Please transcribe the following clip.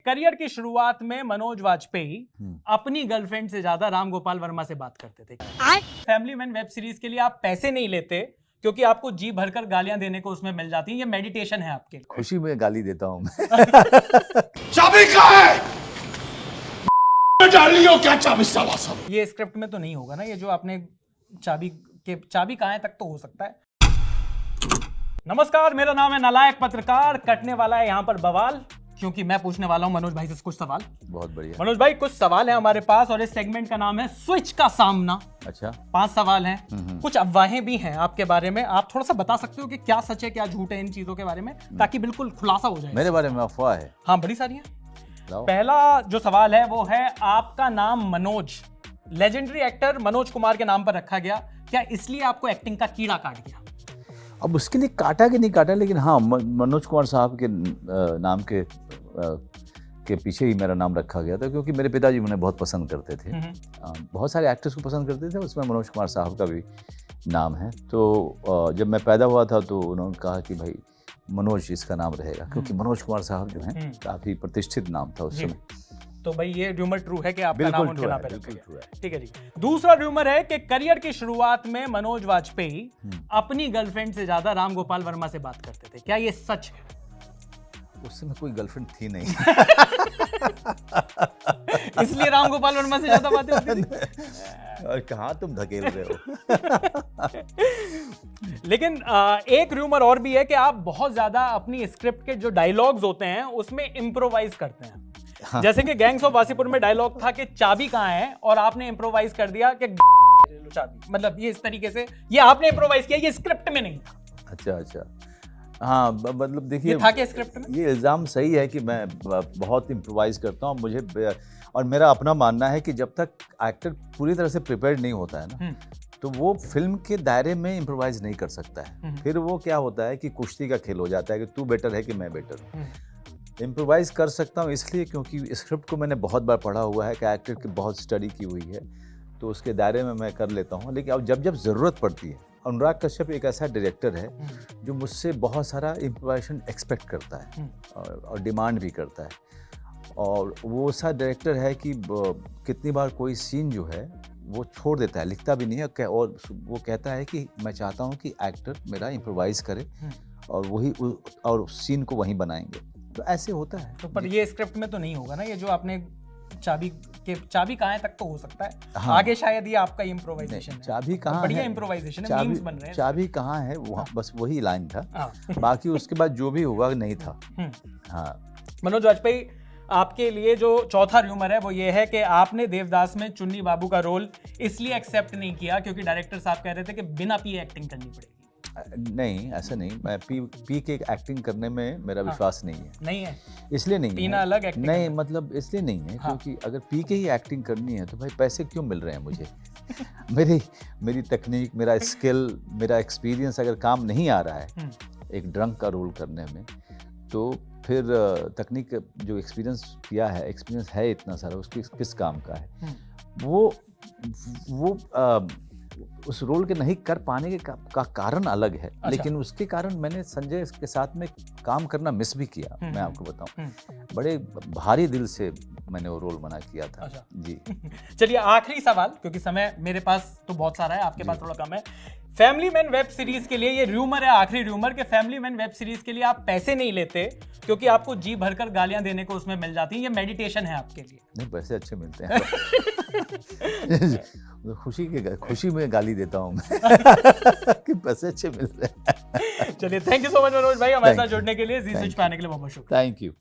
Career की शुरुआत में मनोज वाजपेयी अपनी गर्लफ्रेंड से ज्यादा राम गोपाल वर्मा से बात करते थे। फैमिली मैन वेब सीरीज के लिए आप पैसे नहीं लेते क्योंकि आपको जी भरकर गालियां देने को उसमें मिल जाती हैं। ये मेडिटेशन है आपके लिए। खुशी में गाली देता हूँ मैं। चाबी कहाँ है? डाल लियो क्या चाबी साला सब? ये स्क्रिप्ट में तो नहीं होगा ना, ये जो आपने चाबी कहाँ है तक तो हो सकता है। नमस्कार, मेरा नाम है नालायक पत्रकार। कटने वाला है यहाँ पर बवाल, क्योंकि मैं पूछने वाला हूँ मनोज भाई से कुछ सवाल। बहुत बढ़िया मनोज भाई, कुछ सवाल है हमारे पास और इस सेगमेंट का नाम है स्विच का सामना। अच्छा, 5 सवाल हैं। कुछ अफवाहें भी हैं आपके बारे में। आप थोड़ा सा बता सकते हो कि क्या सच है क्या झूठ है इन चीजों के बारे में, ताकि बिल्कुल खुलासा हो जाए। मेरे बारे में अफवाह है? हाँ, बड़ी सारी है। पहला जो सवाल है वो है, आपका नाम मनोज लेजेंडरी एक्टर मनोज कुमार के नाम पर रखा गया, क्या इसलिए आपको एक्टिंग का कीड़ा काट गया? अब उसके लिए काटा कि नहीं काटा, लेकिन हाँ, मनोज कुमार साहब के नाम के पीछे ही मेरा नाम रखा गया था, क्योंकि मेरे पिताजी उन्हें बहुत पसंद करते थे। बहुत सारे एक्टर्स को पसंद करते थे, उसमें मनोज कुमार साहब का भी नाम है। तो जब मैं पैदा हुआ था तो उन्होंने कहा कि भाई मनोज इसका नाम रहेगा, क्योंकि मनोज कुमार साहब जो हैं काफ़ी प्रतिष्ठित नाम था उस समय। तो भाई ये र्यूमर ट्रू है कि आपका नाम उनके नाम पे रखा गया? ठीक है जी। दूसरा र्यूमर है कि करियर की शुरुआत में मनोज वाजपेयी अपनी गर्लफ्रेंड से ज्यादा राम गोपाल वर्मा से बात करते थे, क्या ये सच है? उस समय कोई गर्लफ्रेंड थी नहीं। इसलिए राम गोपाल वर्मा से ज्यादा बातें होती थी। और कहाँ तुम धकेल रहे हो? लेकिन एक र्यूमर और भी है कि आप बहुत ज्यादा अपनी स्क्रिप्ट के जो डायलॉग्स होते हैं उसमें इम्प्रोवाइज करते हैं। हाँ। जैसे कि गैंग्स ऑफ वासीपुर में डायलॉग था कि चाबी कहाँ है, और आपने इम्प्रोवाइज कर दिया कि चाबी, मतलब ये इस तरीके से ये आपने इम्प्रोवाइज किया, ये स्क्रिप्ट में नहीं था। अच्छा। हाँ, मतलब देखिए, था क्या स्क्रिप्ट में? ये इल्ज़ाम सही है कि मैं बहुत इम्प्रोवाइज करता हूँ। मुझे और मेरा अपना मानना है कि जब तक एक्टर पूरी तरह से प्रिपेयर्ड नहीं होता है ना, तो वो फिल्म के दायरे में इम्प्रोवाइज नहीं कर सकता है। फिर वो क्या होता है कि कुश्ती का खेल हो जाता है कि तू बेटर है कि मैं बेटर हूँ। इम्प्रोवाइज कर सकता हूँ इसलिए क्योंकि स्क्रिप्ट को मैंने बहुत बार पढ़ा हुआ है, कैरेक्टर की बहुत स्टडी की हुई है, तो उसके दायरे में मैं कर लेता हूँ। लेकिन अब जब ज़रूरत पड़ती है, अनुराग कश्यप एक ऐसा डायरेक्टर है जो मुझसे बहुत सारा इम्प्रोवाइजेशन एक्सपेक्ट करता है और डिमांड भी करता है। और वो ऐसा डायरेक्टर है कि कितनी बार कोई सीन जो है वो छोड़ देता है, लिखता भी नहीं है, और वो कहता है कि मैं चाहता हूँ कि एक्टर मेरा इम्प्रोवाइज करे और सीन को वहीं बनाएंगे। तो ऐसे होता है। तो पर ये स्क्रिप्ट में तो नहीं होगा ना, ये जो आपने चाबी कहाँ है तक तो हो सकता है। हाँ। आगे शायद ये आपका इम्प्रोवाइजेशन है। चाबी कहाँ बढ़िया है? इम्प्रोवाइजेशन है, मीम्स बन रहे हैं। चाबी कहाँ है, वो बस वही लाइन था। बाकी उसके बाद जो भी हुआ नहीं था। हाँ। मनोज वाजपेयी, आपके लिए जो चौथा र्यूमर है वो ये है कि आपने देवदास में चुन्नी बाबू का रोल इसलिए एक्सेप्ट नहीं किया क्योंकि डायरेक्टर साहब कह रहे थे कि बिना पिए एक्टिंग करनी पड़ेगी। नहीं, ऐसा नहीं। मैं पी के एक्टिंग करने में मेरा विश्वास नहीं है। इसलिए नहीं पीना है। अलग एक्टिंग नहीं, मतलब इसलिए नहीं है क्योंकि अगर पी के ही एक्टिंग करनी है तो भाई पैसे क्यों मिल रहे हैं मुझे? मेरी तकनीक, मेरा स्किल, मेरा एक्सपीरियंस अगर काम नहीं आ रहा है एक ड्रंक का रोल करने में, तो फिर तकनीक जो एक्सपीरियंस है इतना सारा, उसकी किस काम का है? वो उस रोल के नहीं कर पाने का कारण अलग है। अच्छा। लेकिन उसके कारण मैंने संजय के साथ में काम करना मिस भी किया। मैं आपको बताऊं, बड़े भारी दिल से मैंने वो रोल बना किया था। अच्छा। जी। चलिए, आखिरी सवाल, क्योंकि समय मेरे पास तो बहुत सारा है, आपके पास थोड़ा कम है। फैमिली मैन वेब सीरीज के लिए ये र्यूमर है, आखिरी र्यूमर, के फैमिली मैन वेब सीरीज के लिए आप पैसे नहीं लेते क्योंकि आपको जी भरकर गालियां देने को उसमें मिल जाती हैं। ये मेडिटेशन है आपके लिए? नहीं, पैसे अच्छे मिलते हैं। खुशी में गाली देता हूँ मैं कि पैसे अच्छे मिल रहे हैं। चलिए, thank you so much Manoj भाई, हमारे साथ जुड़ने के लिए, जी स्विच पे आने के लिए बहुत बहुत शुक्रिया। Thank you.